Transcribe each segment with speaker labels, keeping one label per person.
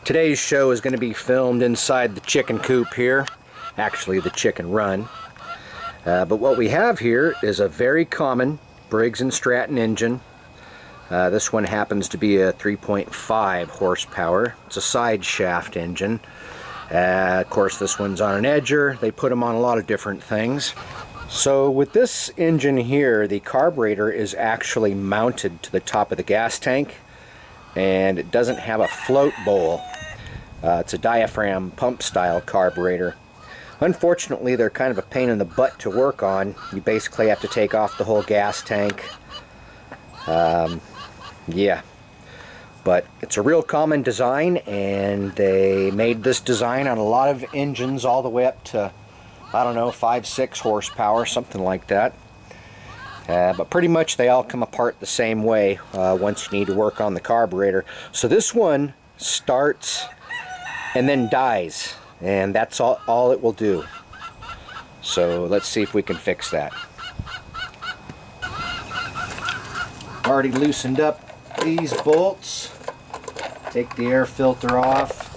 Speaker 1: Today's show is going to be filmed inside the chicken coop here, actually the chicken run. But what we have here is a very common Briggs and Stratton engine. This one happens to be a 3.5 horsepower. It's a side shaft engine. Of course, this one's on an edger. They put them on a lot of different things. So with this engine here, the carburetor is actually mounted to the top of the gas tank, and it doesn't have a float bowl. It's a diaphragm pump style carburetor. Unfortunately, they're kind of a pain in the butt to work on. You basically have to take off the whole gas tank. Yeah, but it's a real common design, and they made this design on a lot of engines all the way up to, I don't know, 5-6 horsepower, something like that. But pretty much they all come apart the same way once you need to work on the carburetor. So this one starts and then dies, and that's all it will do. So let's see if we can fix that. Already loosened up these bolts. Take the air filter off.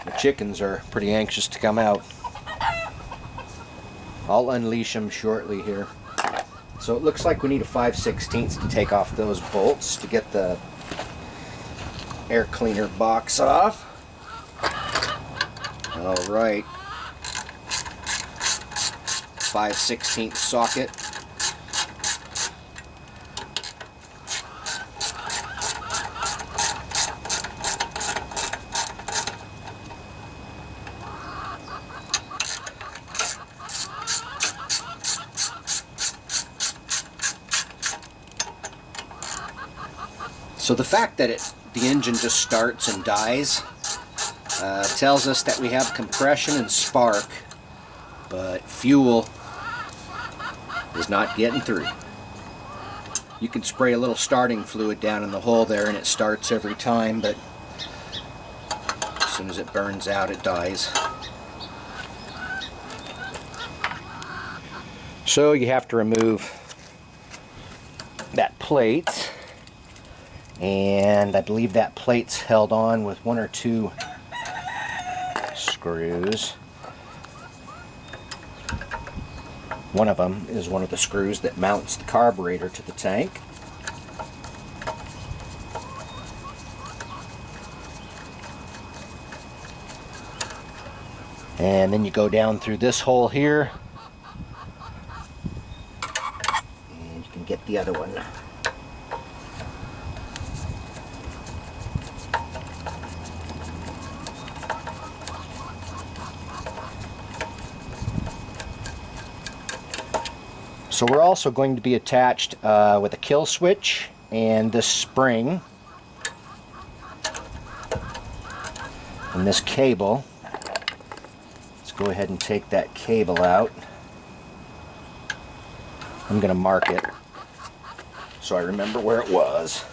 Speaker 1: The chickens are pretty anxious to come out. I'll unleash them shortly here. So it looks like we need a 5/16 to take off those bolts to get the air cleaner box off. Alright. 5/16 socket. So the fact that the engine just starts and dies tells us that we have compression and spark, but fuel is not getting through. You can spray a little starting fluid down in the hole there and it starts every time, but as soon as it burns out, it dies. So you have to remove that plate. And I believe that plate's held on with 1 or 2 screws. One of them is one of the screws that mounts the carburetor to the tank. And then you go down through this hole here, and you can get the other one. So we're also going to be attached with a kill switch and this spring and this cable. Let's go ahead and take that cable out. I'm going to mark it so I remember where it was.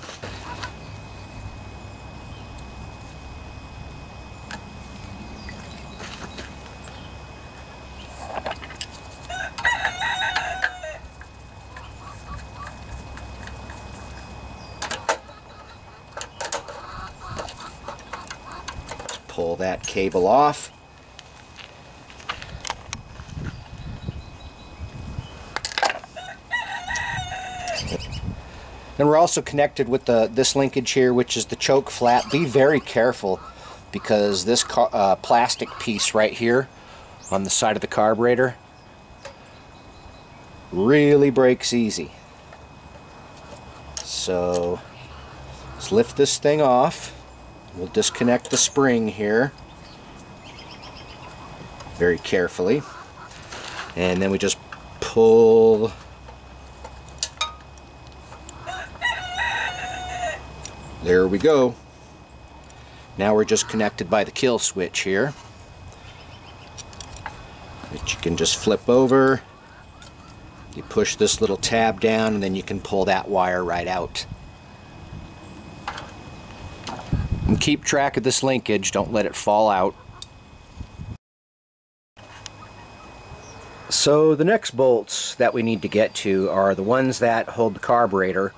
Speaker 1: Pull that cable off. And we're also connected with this linkage here, which is the choke flap. Be very careful, because this plastic piece right here on the side of the carburetor really breaks easy. So let's lift this thing off. We'll disconnect the spring here very carefully, and then we just pull there we go. Now we're just connected by the kill switch here, which you can just flip over. You push this little tab down and then you can pull that wire right out. And keep track of this linkage, don't let it fall out. So the next bolts that we need to get to are the ones that hold the carburetor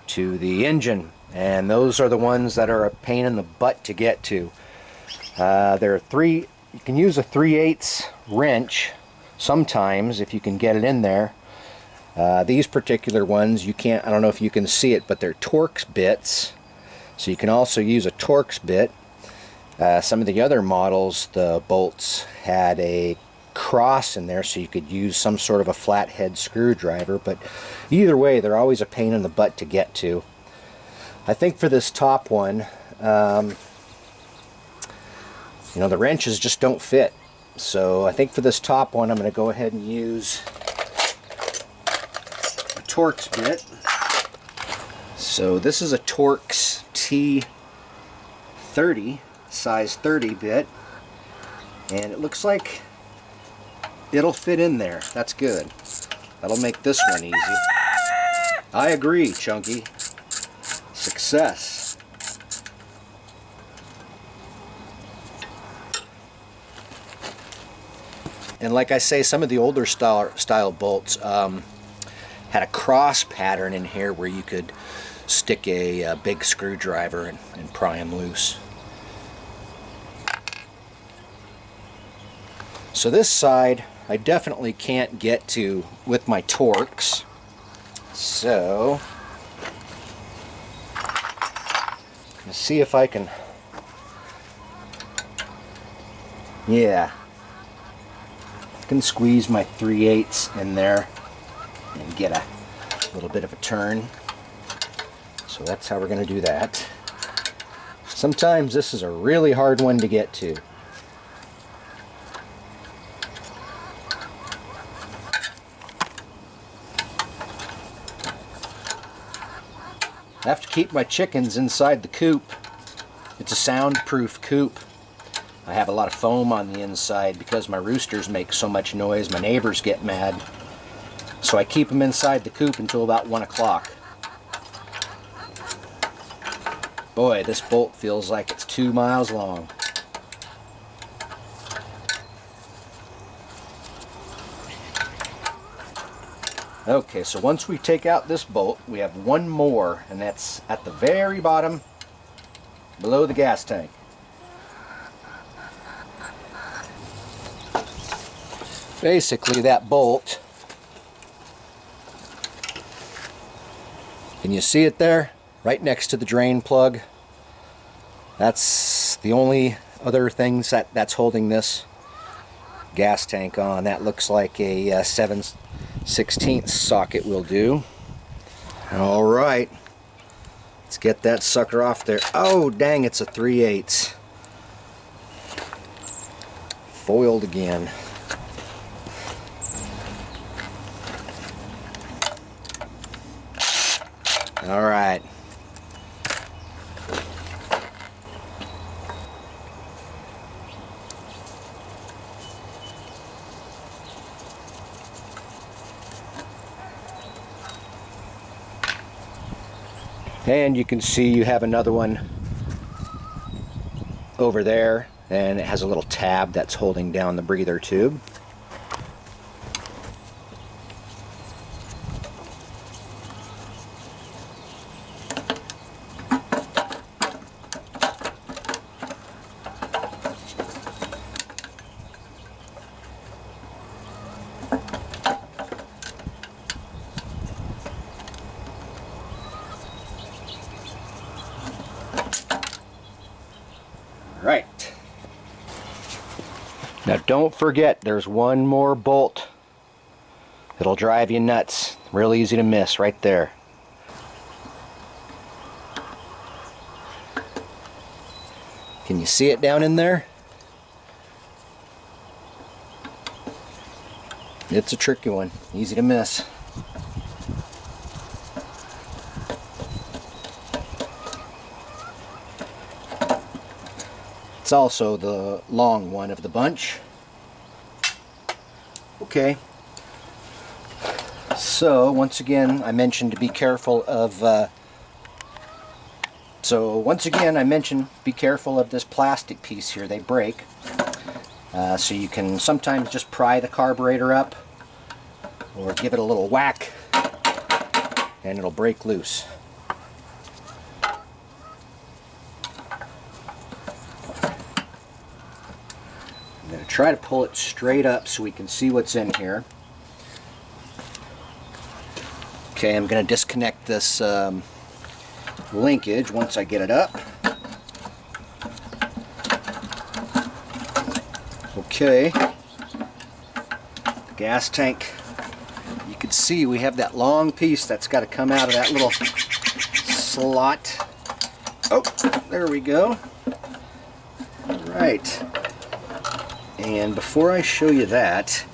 Speaker 1: to the engine, and those are the ones that are a pain in the butt to get to. There are three. You can use a 3/8 wrench sometimes if you can get it in there. These particular ones, you can't, I don't know if you can see it, but they're Torx bits, so you can also use a Torx bit. Some of the other models, the bolts had a cross in there, so you could use some sort of a flathead screwdriver, but either way they're always a pain in the butt to get to. I think for this top one, you know, the wrenches just don't fit, so I think for this top one I'm going to go ahead and use a Torx bit. So this is a Torx T30 size 30 bit, and it looks like it'll fit in there. That's good. That'll make this one easy. I agree, Chunky. Success. And like I say, some of the older style bolts had a cross pattern in here where you could stick a big screwdriver and pry them loose. So this side I definitely can't get to with my Torx. So let's see if I can. Yeah, I can squeeze my 3/8 in there and get a little bit of a turn. So that's how we're going to do that. Sometimes this is a really hard one to get to. I have to keep my chickens inside the coop. It's a soundproof coop. I have a lot of foam on the inside because my roosters make so much noise. My neighbors get mad. So I keep them inside the coop until about 1 o'clock. Boy, this bolt feels like it's 2 miles long. Okay, so once we take out this bolt, we have one more, and that's at the very bottom, below the gas tank. Basically, that bolt, can you see it there? Right next to the drain plug. That's the only other things that's holding this gas tank on. That looks like a 7/16 socket will do. Alright, let's get that sucker off there. Oh dang, it's a 3/8. Foiled again. Alright. And you can see you have another one over there, and it has a little tab that's holding down the breather tube. Right. Now don't forget, there's one more bolt. It'll drive you nuts. Real easy to miss right there. Can you see it down in there? It's a tricky one. Easy to miss. It's also the long one of the bunch. Okay. So once again, I mentioned to be careful of. Be careful of this plastic piece here. They break. So you can sometimes just pry the carburetor up, or give it a little whack, and it'll break loose. try to pull it straight up so we can see what's in here. Okay, I'm going to disconnect this linkage once I get it up. Okay, the gas tank, you can see we have that long piece that's got to come out of that little slot. Oh, there we go. All right, and before I show you that,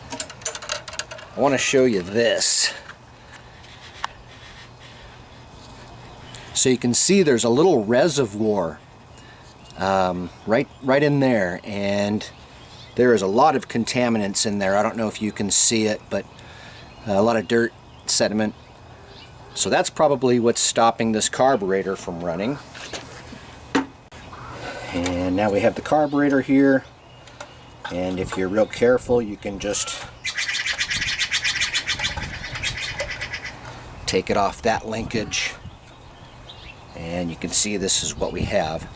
Speaker 1: I want to show you this. So you can see there's a little reservoir right in there, and there is a lot of contaminants in there. I don't know if you can see it, but a lot of dirt, sediment. So that's probably what's stopping this carburetor from running. And now we have the carburetor here, and if you're real careful, you can just take it off that linkage, and you can see this is what we have.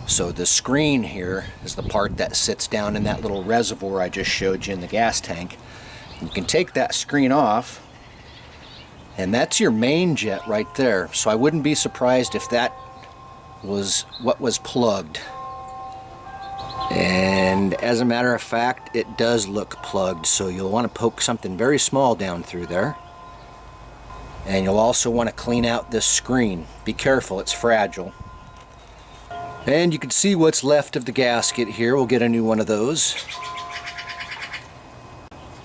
Speaker 1: So the screen here is the part that sits down in that little reservoir I just showed you in the gas tank. You can take that screen off, and that's your main jet right there. So I wouldn't be surprised if that was what was plugged. And as a matter of fact, it does look plugged, so you'll want to poke something very small down through there. And you'll also want to clean out this screen. Be careful, it's fragile. And you can see what's left of the gasket here. We'll get a new one of those.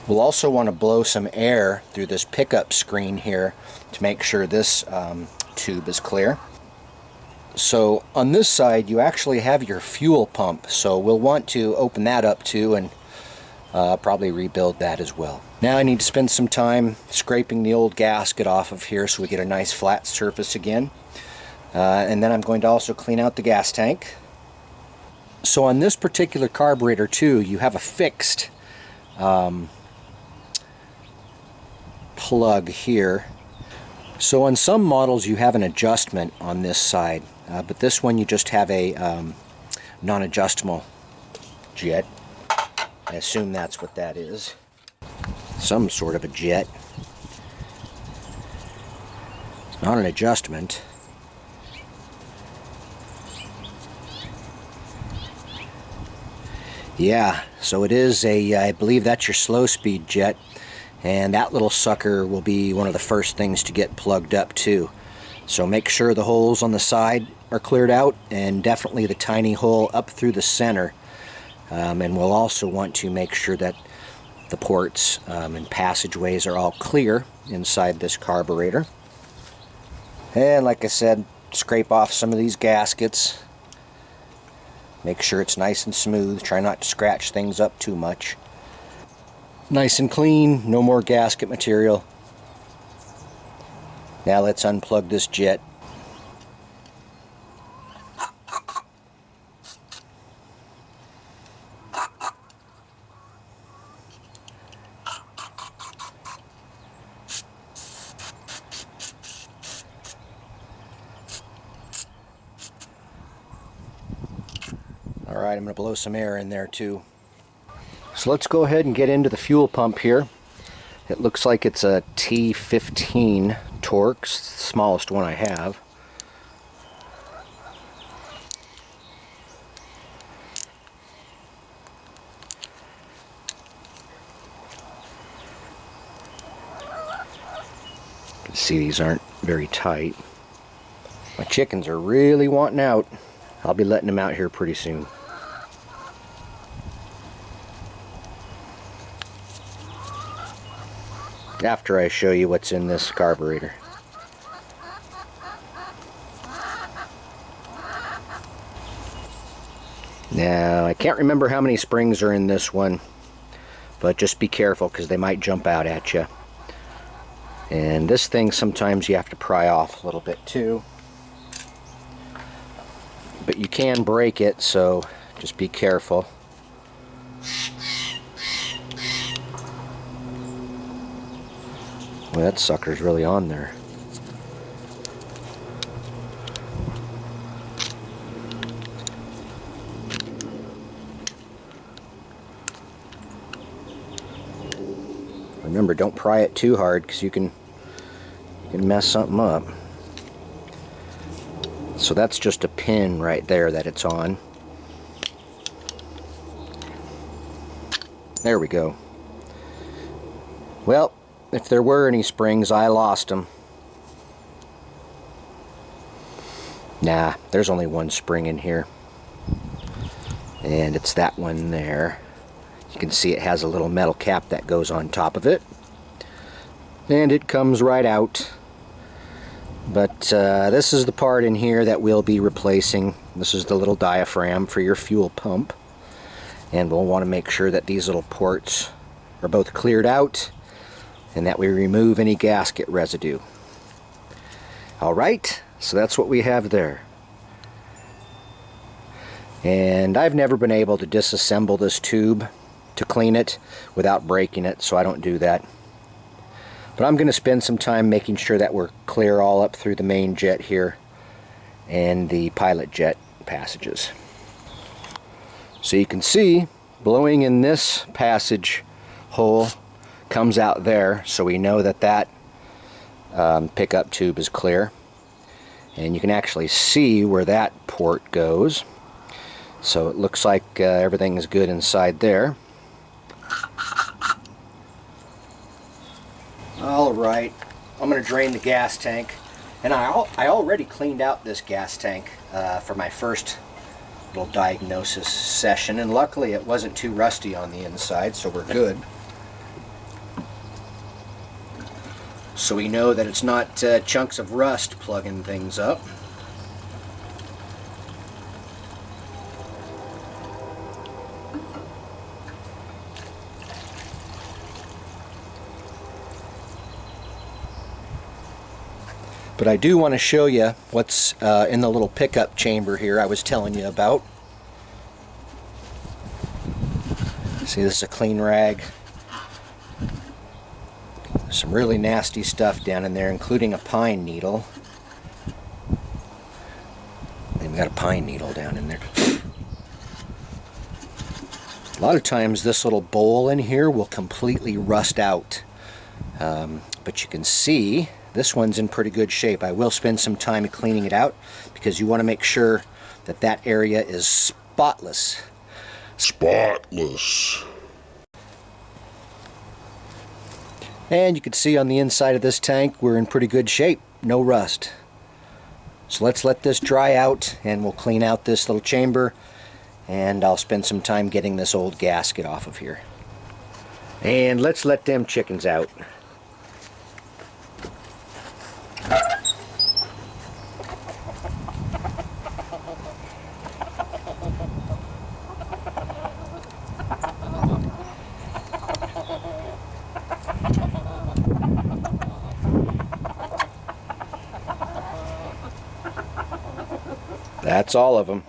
Speaker 1: We'll also want to blow some air through this pickup screen here to make sure this tube is clear. So on this side you actually have your fuel pump, so we'll want to open that up too and probably rebuild that as well. Now I need to spend some time scraping the old gasket off of here so we get a nice flat surface again. And then I'm going to also clean out the gas tank. So on this particular carburetor too, you have a fixed plug here. So on some models you have an adjustment on this side, but this one you just have a non-adjustable jet. I assume that's what that is. Some sort of a jet. It's not an adjustment. Yeah, so it is a, I believe that's your slow speed jet, and that little sucker will be one of the first things to get plugged up too. So make sure the holes on the side are cleared out, and definitely the tiny hole up through the center. And we'll also want to make sure that the ports and passageways are all clear inside this carburetor. And like I said, scrape off some of these gaskets. Make sure it's nice and smooth. Try not to scratch things up too much. Nice and clean, no more gasket material. Now let's unplug this jet. Alright, I'm going to blow some air in there too. So let's go ahead and get into the fuel pump here. It looks like it's a T15 Torx, the smallest one I have. You can see these aren't very tight. My chickens are really wanting out. I'll be letting them out here pretty soon. After I show you what's in this carburetor. Now, I can't remember how many springs are in this one, but just be careful because they might jump out at you. And this thing, sometimes you have to pry off a little bit too. But you can break it, so just be careful. Well, that sucker's really on there. Remember, don't pry it too hard because you can mess something up. So that's just a pin right there that it's on. There we go. Well, if there were any springs, I lost them. Nah, there's only one spring in here. And it's that one there. You can see it has a little metal cap that goes on top of it. And it comes right out. But this is the part in here that we'll be replacing. This is the little diaphragm for your fuel pump. And we'll want to make sure that these little ports are both cleared out and that we remove any gasket residue. Alright, so that's what we have there. And I've never been able to disassemble this tube to clean it without breaking it, so I don't do that. But I'm going to spend some time making sure that we're clear all up through the main jet here and the pilot jet passages. So you can see blowing in this passage hole comes out there, so we know that that pickup tube is clear. And you can actually see where that port goes. So it looks like everything is good inside there. Alright, I'm going to drain the gas tank. And I already cleaned out this gas tank for my first little diagnosis session, and luckily it wasn't too rusty on the inside, so we're good. So we know that it's not chunks of rust plugging things up. But I do want to show you what's in the little pickup chamber here I was telling you about. See, this is a clean rag. There's some really nasty stuff down in there, including a pine needle. They've got a pine needle down in there. A lot of times this little bowl in here will completely rust out. But you can see this one's in pretty good shape. I will spend some time cleaning it out because you want to make sure that that area is spotless. Spotless. And you can see on the inside of this tank we're in pretty good shape. No rust. So let's let this dry out and we'll clean out this little chamber, and I'll spend some time getting this old gasket off of here. And let's let them chickens out. That's all of them.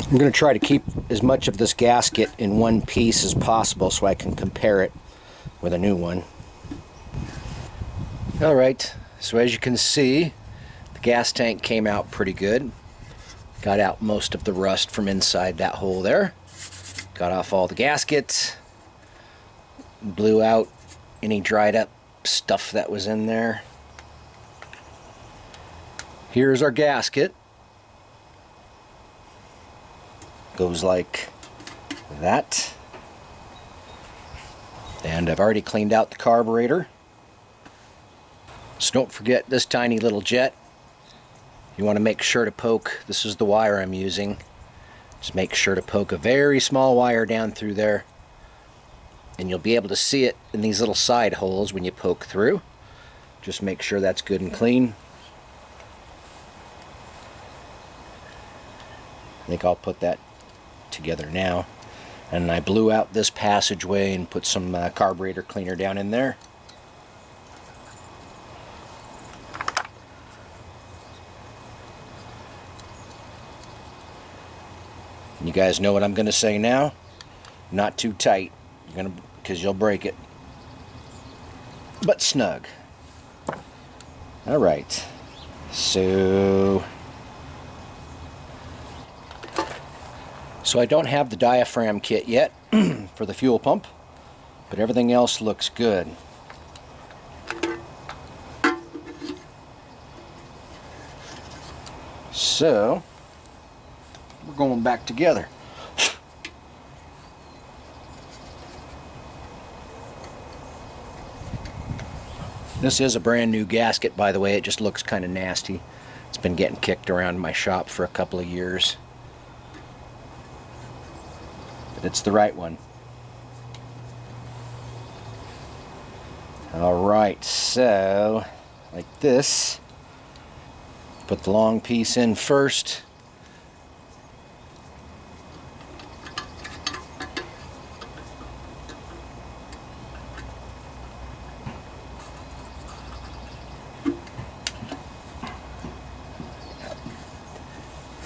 Speaker 1: I'm going to try to keep as much of this gasket in one piece as possible so I can compare it with a new one. Alright, so as you can see, the gas tank came out pretty good. Got out most of the rust from inside that hole there. Got off all the gaskets. Blew out any dried up stuff that was in there. Here's our gasket. Goes like that. And I've already cleaned out the carburetor. So don't forget this tiny little jet. You want to make sure to poke, this is the wire I'm using, just make sure to poke a very small wire down through there, and you'll be able to see it in these little side holes when you poke through. Just make sure that's good and clean. I think I'll put that together now. And I blew out this passageway and put some carburetor cleaner down in there. You guys know what I'm going to say now. Not too tight, because you'll break it. But snug. All right. So So I don't have the diaphragm kit yet for the fuel pump, but everything else looks good. So we're going back together. This is a brand new gasket, by the way. It just looks kind of nasty. It's been getting kicked around my shop for a couple of years. But it's the right one. Alright, so like this. Put the long piece in first.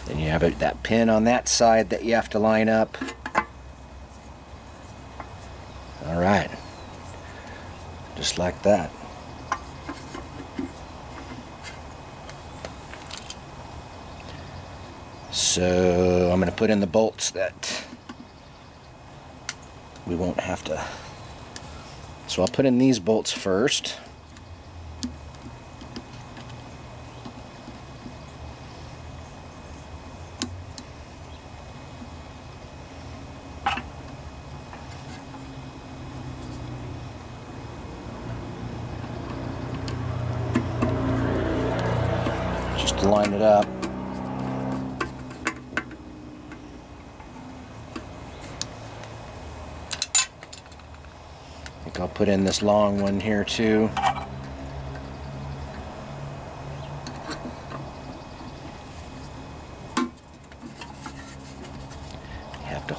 Speaker 1: Then you have that pin on that side that you have to line up. Alright, just like that. So I'm going to put in the bolts that we won't have to. So I'll put in these bolts first. Just to line it up. I'll put in this long one here too. You have to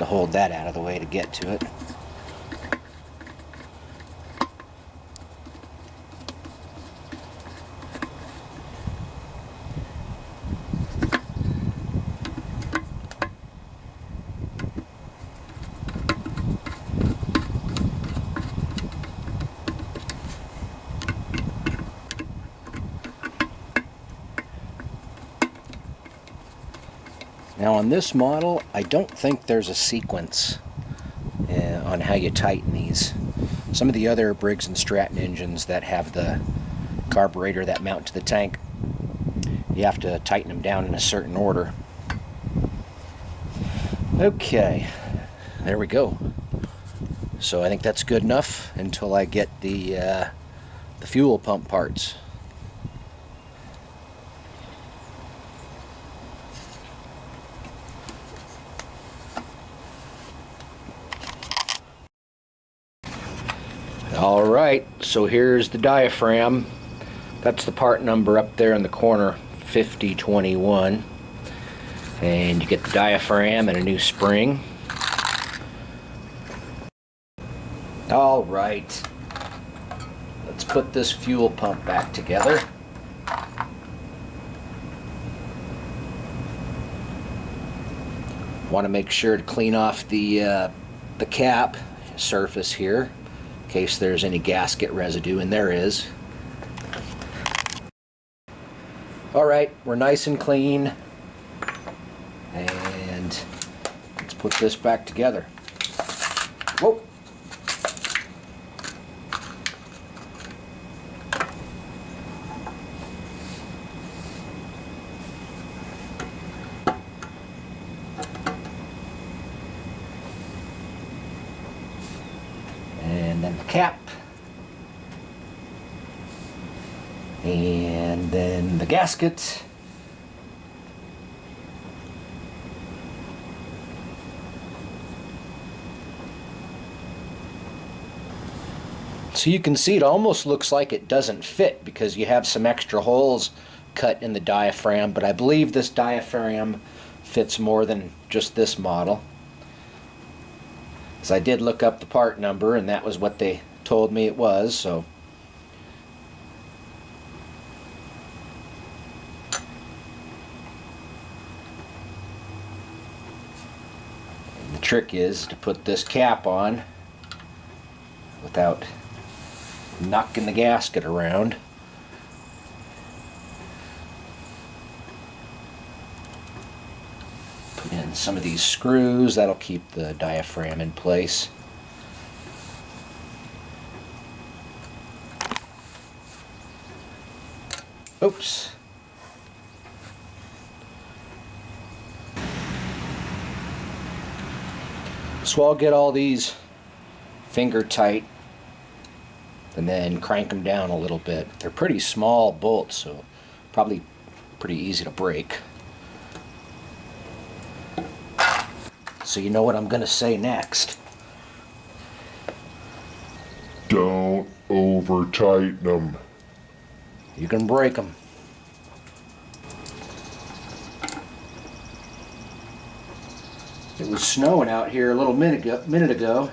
Speaker 1: hold that out of the way to get to it. Now on this model, I don't think there's a sequence on how you tighten these. Some of the other Briggs and Stratton engines that have the carburetor that mount to the tank, you have to tighten them down in a certain order. Okay, there we go. So I think that's good enough until I get the fuel pump parts. Alright, so here's the diaphragm. That's the part number up there in the corner, 5021. And you get the diaphragm and a new spring. Alright, let's put this fuel pump back together. Want to make sure to clean off the cap surface here, in case there's any gasket residue, and there is. Alright, we're nice and clean, and let's put this back together. Whoa! And then the cap. And then the gasket. So you can see it almost looks like it doesn't fit because you have some extra holes cut in the diaphragm, but I believe this diaphragm fits more than just this model. Because I did look up the part number and that was what they told me it was, so. And the trick is to put this cap on without knocking the gasket around. Put in And some of these screws, that'll keep the diaphragm in place. Oops. So I'll get all these finger tight and then crank them down a little bit. They're pretty small bolts, so probably pretty easy to break. So you know what I'm going to say next.
Speaker 2: Don't over tighten them.
Speaker 1: You can break them. It was snowing out here a little minute ago.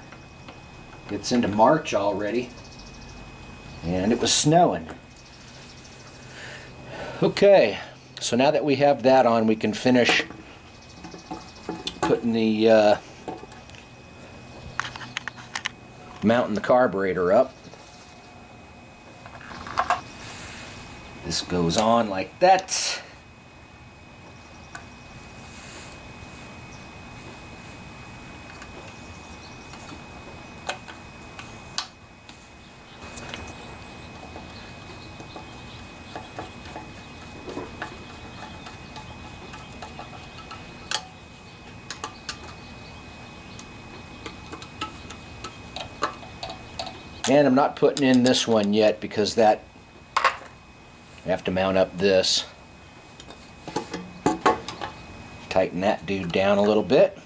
Speaker 1: It's into March already. And it was snowing. Okay, so now that we have that on, we can finish putting the mounting the carburetor up. This goes on like that. And I'm not putting in this one yet because that I have to mount up this. Tighten that dude down a little bit.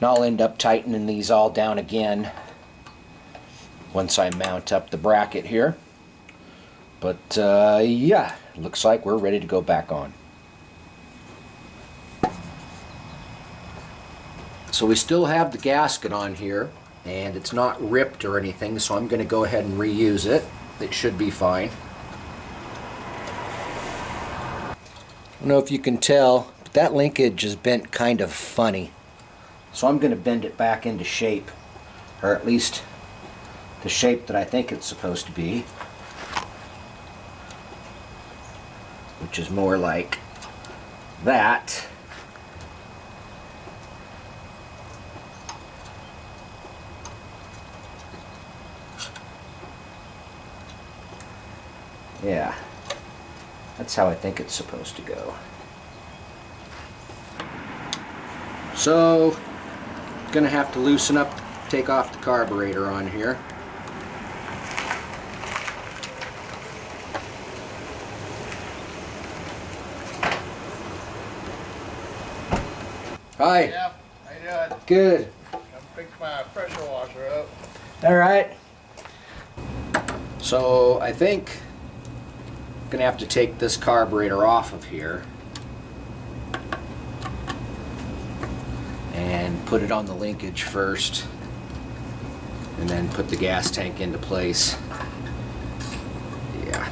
Speaker 1: And I'll end up tightening these all down again once I mount up the bracket here. But yeah, looks like we're ready to go back on. So we still have the gasket on here, and it's not ripped or anything, so I'm going to go ahead and reuse it. It should be fine. I don't know if you can tell, but that linkage is bent kind of funny. So I'm going to bend it back into shape, or at least the shape that I think it's supposed to be, which is more like that. Yeah, that's how I think it's supposed to go. So, gonna have to loosen up, take off the carburetor on here. Hi.
Speaker 3: Yeah, how you doing?
Speaker 1: Good.
Speaker 3: I'm picking my pressure washer up.
Speaker 1: All right. So I think I'm gonna have to take this carburetor off of here and put it on the linkage first, and then put the gas tank into place. Yeah,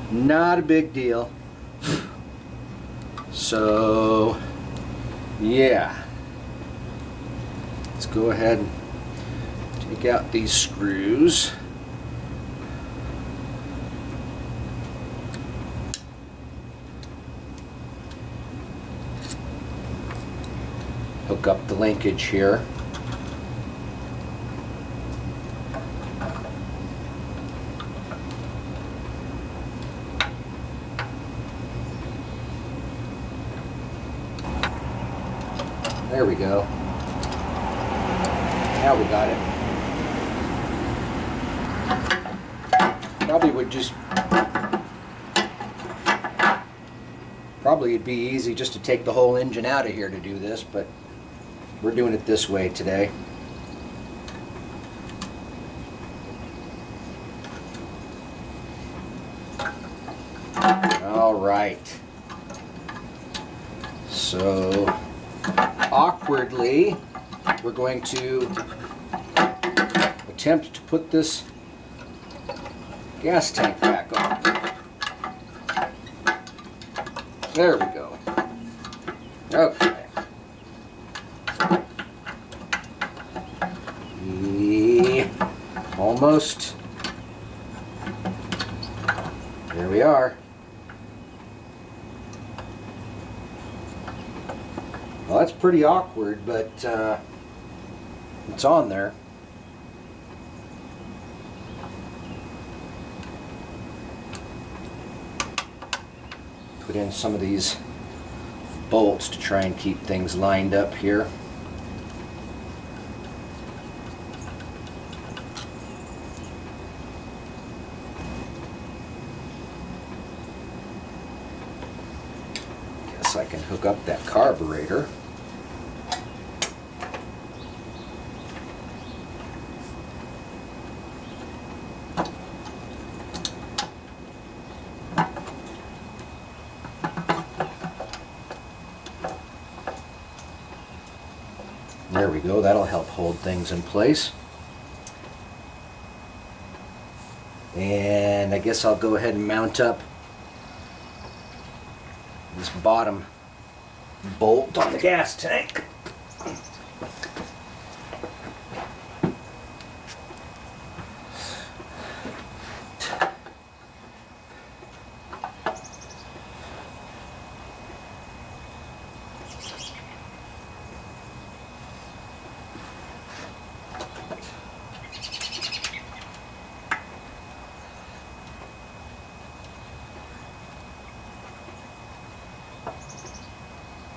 Speaker 1: not a big deal. So yeah, let's go ahead and take out these screws. Hook up the linkage here. There we go. Now we got it. Probably would just it'd be easy just to take the whole engine out of here to do this, but we're doing it this way today. All right. So awkwardly, we're going to attempt to put this gas tank back on. There we go. Okay. Almost. There we are. Well, that's pretty awkward, but it's on there. Put in some of these bolts to try and keep things lined up here. Guess I can hook up that carburetor. There we go, that'll help hold things in place. And I guess I'll go ahead and mount up this bottom bolt on the gas tank.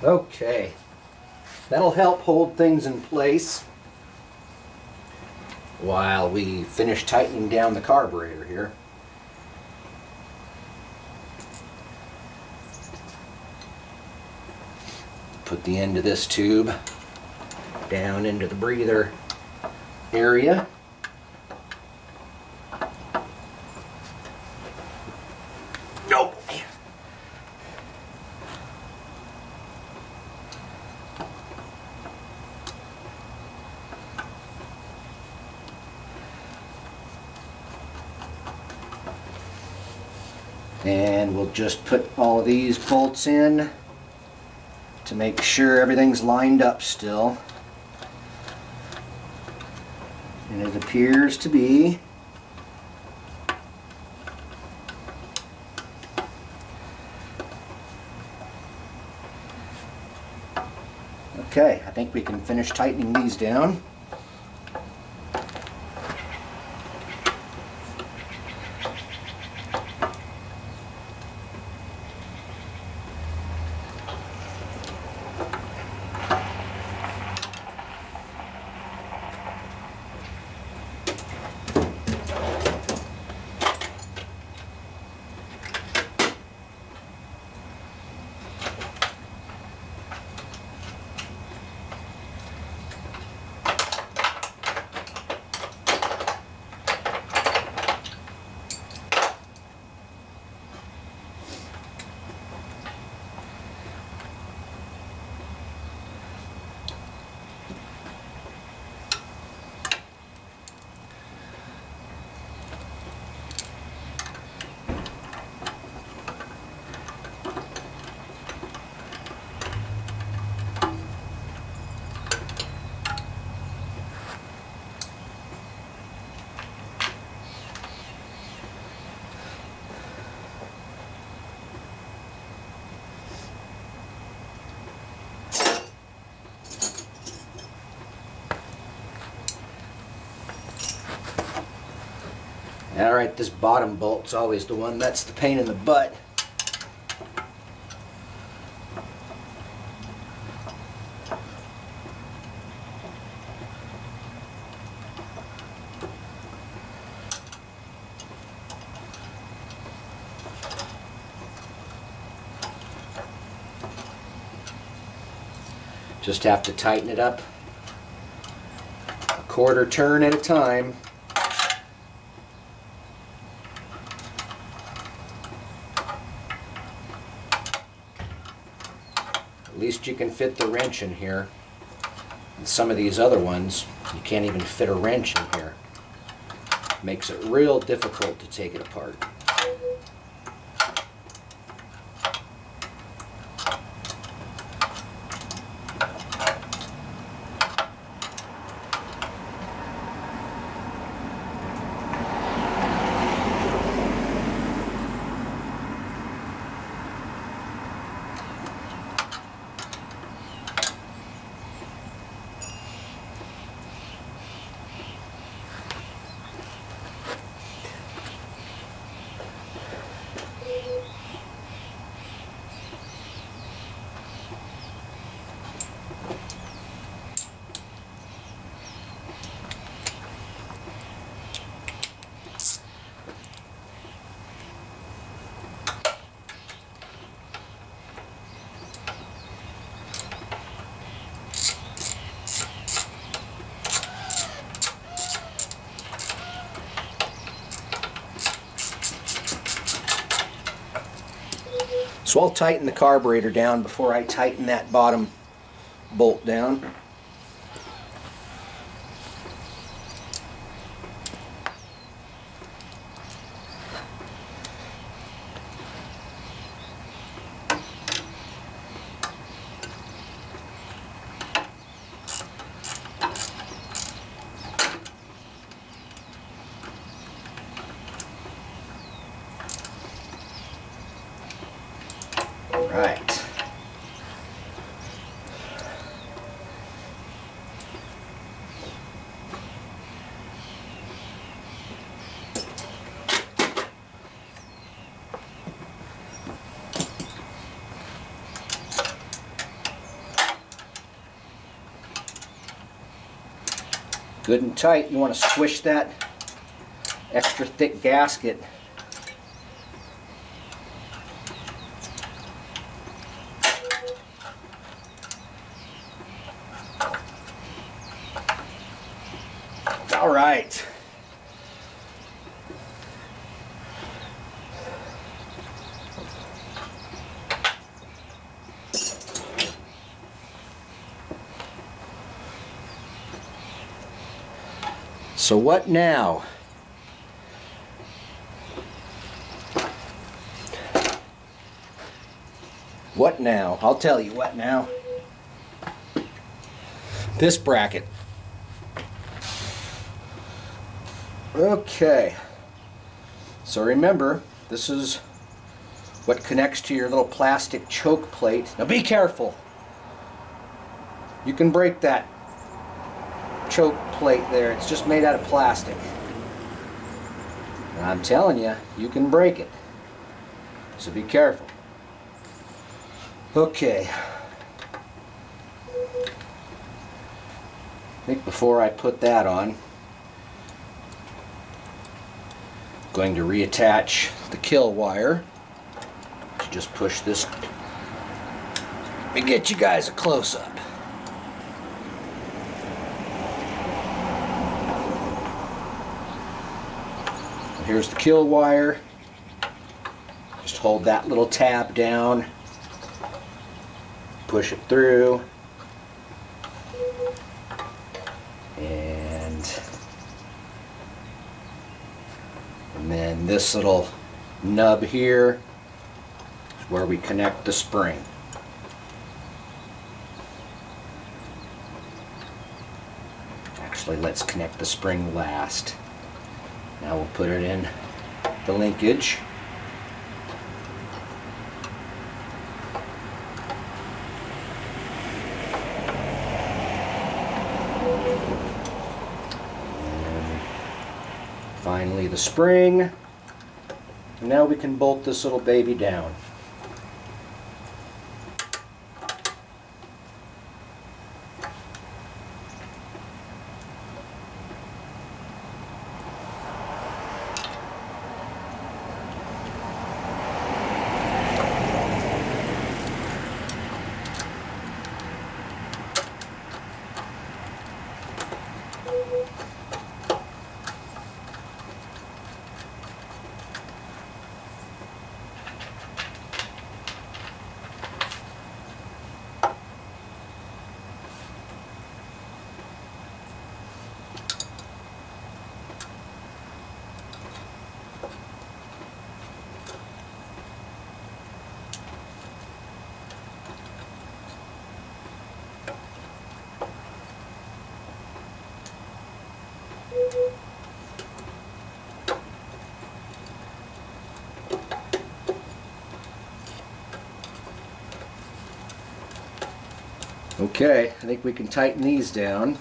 Speaker 1: Okay, that'll help hold things in place while we finish tightening down the carburetor here. Put the end of this tube down into the breather area. Nope. And we'll just put all of these bolts in to make sure everything's lined up still. And it appears to be. Okay, I think we can finish tightening these down. Alright, this bottom bolt's always the one that's the pain in the butt. Just have to tighten it up a quarter turn at a time. At least you can fit the wrench in here. And some of these other ones, you can't even fit a wrench in here. Makes it real difficult to take it apart. So I'll tighten the carburetor down before I tighten that bottom bolt down. Right. Good and tight. You want to squish that extra thick gasket. All right. So what now? What now? I'll tell you what now. This bracket. Okay. So remember, this is what connects to your little plastic choke plate. Now be careful. You can break that choke plate there. It's just made out of plastic. And I'm telling you, you can break it. So be careful. Okay. I think before I put that on, I'm going to reattach the kill wire. Just push this. Let me get you guys a close-up. Here's the kill wire. Just hold that little tab down. Push it through. And then this little nub here is where we connect the spring. Actually, let's connect the spring last. Now we'll put it in the linkage. And finally the spring. And now we can bolt this little baby down. Okay, I think we can tighten these down.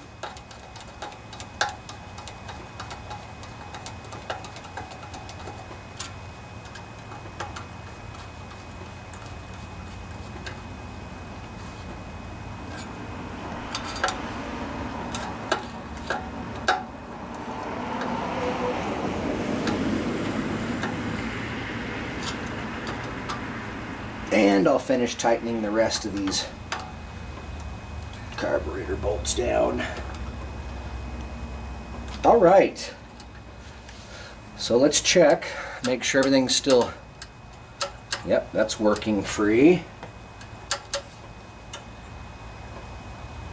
Speaker 1: And I'll finish tightening the rest of these carburetor bolts down. All right, so let's check, make sure everything's still Yep, that's working free.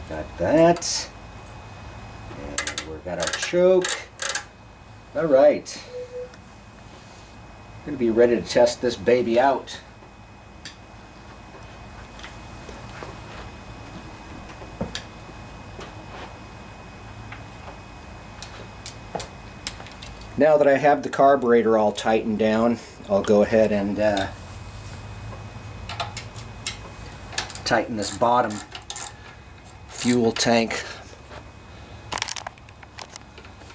Speaker 1: Got that. And we've got our choke. All right. Going to be ready to test this baby out. Now that I have the carburetor all tightened down, I'll go ahead and tighten this bottom fuel tank.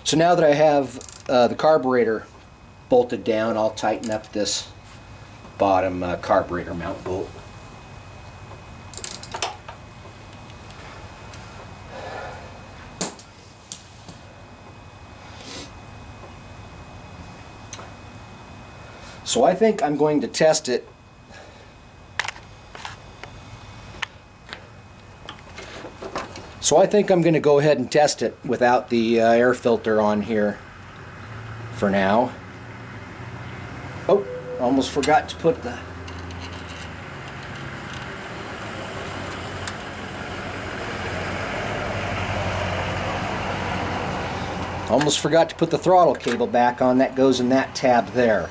Speaker 1: So now that I have the carburetor bolted down, I'll tighten up this bottom carburetor mount bolt. So I think I'm going to test it go ahead and test it without the air filter on here for now. Oh, almost forgot to put the throttle cable back on. That goes in that tab there.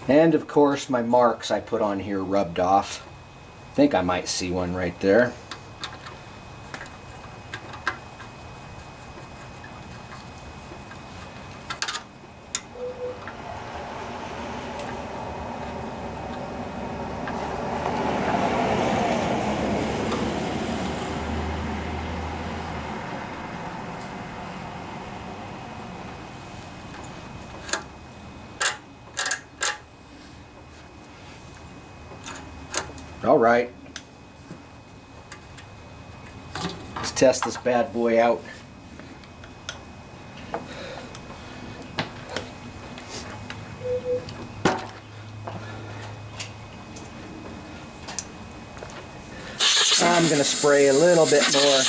Speaker 1: And of course my marks I put on here rubbed off. I think I might see one right there. All right, let's test this bad boy out. I'm going to spray a little bit more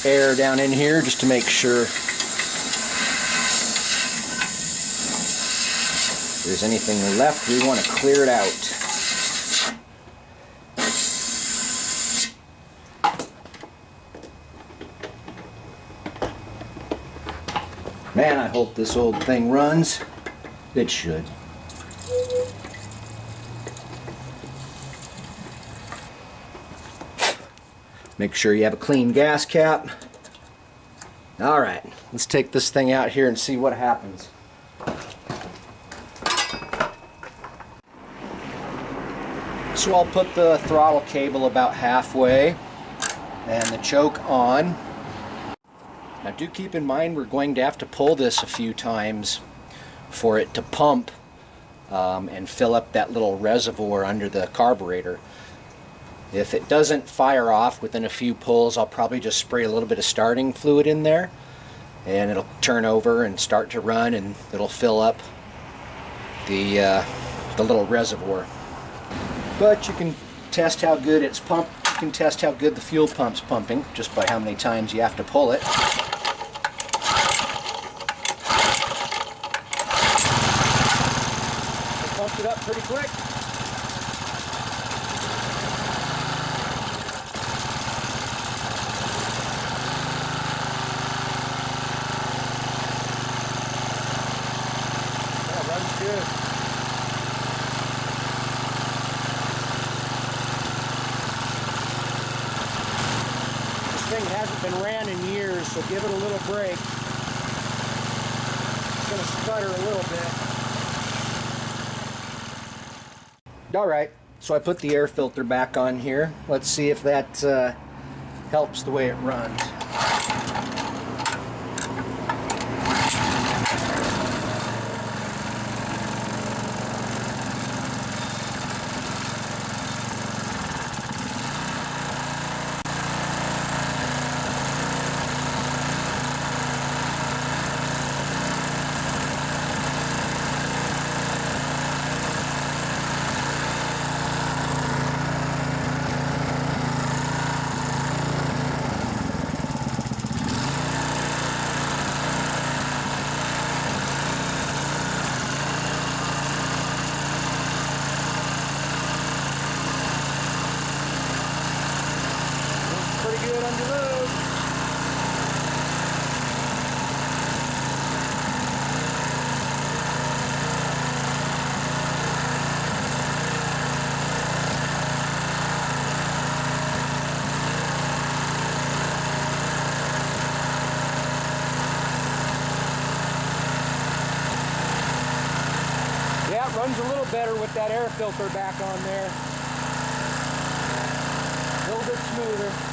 Speaker 1: air down in here just to make sure if there's anything left. We want to clear it out. Man, I hope this old thing runs. It should. Make sure you have a clean gas cap. Alright, let's take this thing out here and see what happens. So I'll put the throttle cable about halfway and the choke on. Now do keep in mind we're going to have to pull this a few times for it to pump and fill up that little reservoir under the carburetor. If it doesn't fire off within a few pulls, I'll probably just spray a little bit of starting fluid in there and it'll turn over and start to run and it'll fill up the little reservoir. But you can test how good it's pumped. You can test how good the fuel pump's pumping just by how many times you have to pull it. Pumped it up pretty quick. Yeah, runs good. This thing hasn't been ran in years, so give it a little break. It's going to sputter a little bit. Alright, so I put the air filter back on here. Let's see if that helps the way it runs. Yeah, it runs a little better with that air filter back on there. A little bit smoother.